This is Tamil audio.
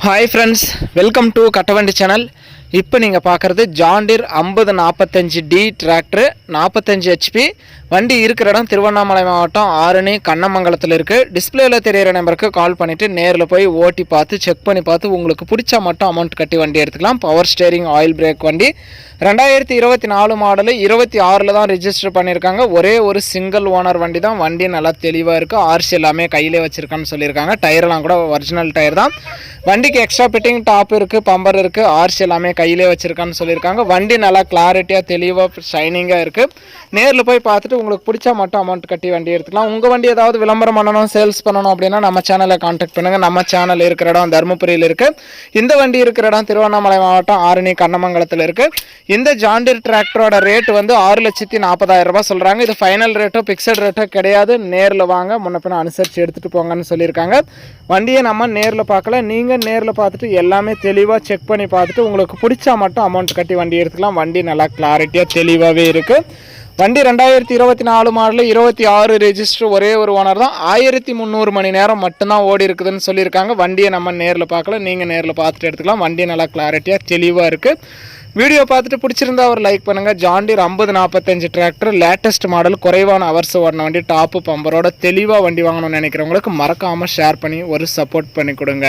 Hi friends, welcome to Kattavandi channel. இப்போ நீங்கள் பார்க்குறது John deer 5045D tractor, 45 HP. வண்டி இருக்கிற இடம் திருவண்ணாமலை மாவட்டம் ஆரணி கண்ணமங்கலத்தில் இருக்குது. டிஸ்பிளேயில் தெரிகிற நம்பருக்கு கால் பண்ணிவிட்டு நேரில் போய் ஓட்டி பார்த்து செக் பண்ணி பார்த்து உங்களுக்கு பிடிச்சா மட்டும் அமௌண்ட் கட்டி வண்டி எடுத்துக்கலாம். பவர் ஸ்டேரிங், ஆயில் பிரேக் வண்டி. 2024 மாடலு, 26 தான் ரிஜிஸ்டர் பண்ணியிருக்காங்க. ஒரே ஒரு சிங்கிள் ஓனர் வண்டி தான். வண்டி நல்லா தெளிவாக இருக்குது. ஆர்சி எல்லாமே கையிலே வச்சுருக்கான்னு சொல்லியிருக்காங்க. டயர்லாம் கூட ஒரிஜினல் டயர் தான். வண்டிக்கு எக்ஸ்ட்ரா ஃபிட்டிங் டாப் இருக்குது, பம்பர் இருக்குது, ஆர்சி எல்லாமே கையிலே வச்சுருக்கான்னு சொல்லியிருக்காங்க. வண்டி நல்லா கிளாரிட்டியாக தெளிவாக ஷைனிங்காக இருக்குது. நேரில் போய் பார்த்துட்டு உங்களுக்கு பிடிச்சா மட்டும் அமௌண்ட் கட்டி வண்டி எடுத்துக்கலாம். உங்கள் வண்டி ஏதாவது விளம்பரம் பண்ணணும், சேல்ஸ் பண்ணணும் அப்படின்னா நம்ம சேனலை கான்டாக்ட் பண்ணுங்கள். நம்ம சேனல் இருக்கிற இடம் தருமபுரியில் இருக்குது. இந்த வண்டி இருக்கிற இடம் திருவண்ணாமலை மாவட்டம் ஆரணி கண்ணமங்கலத்தில் இருக்குது. இந்த ஜான் டீர் டிராக்டரோட ரேட் வந்து 6,40,000 ரூபாய் சொல்கிறாங்க. இது ஃபைனல் ரேட்டோ பிக்சட் ரேட்டோ கிடையாது. நேரில் வாங்க, முன்ன பின்ன அனுசரித்து எடுத்துகிட்டு போங்கன்னு சொல்லியிருக்காங்க. வண்டியை நம்ம நேரில் பார்க்கல, நீங்கள் நேரில் பார்த்துட்டு எல்லாமே தெளிவாக செக் பண்ணி பார்த்துட்டு உங்களுக்கு பிடிச்சா மட்டும் அமௌண்ட் கட்டி வண்டி எடுத்துக்கலாம். வண்டி நல்லா கிளாரிட்டியாக தெளிவாகவே இருக்குது. வண்டி 2024 மாடலு, 26 ரெஜிஸ்டர், ஒரே ஒரு ஓனர் தான். 1300 மணி நேரம் மட்டும்தான் ஓடி இருக்குதுன்னு சொல்லியிருக்காங்க. வண்டியை நம்ம நேரில் பார்க்கல, நீங்கள் நேரில் பார்த்துட்டு எடுத்துக்கலாம். வண்டி நல்லா கிளாரிட்டியாக தெளிவாக இருக்குது. வீடியோ பார்த்துட்டு பிடிச்சிருந்தா ஒரு லைக் பண்ணுங்கள். John deer 5045 tractor, latest model, குறைவான ஹவர்ஸ் ஓடின வண்டி, டாப்பு பம்பரோட தெளிவாக வண்டி வாங்கணும்னு நினைக்கிறவங்களுக்கு மறக்காமல் ஷேர் பண்ணி ஒரு சப்போர்ட் பண்ணி கொடுங்க.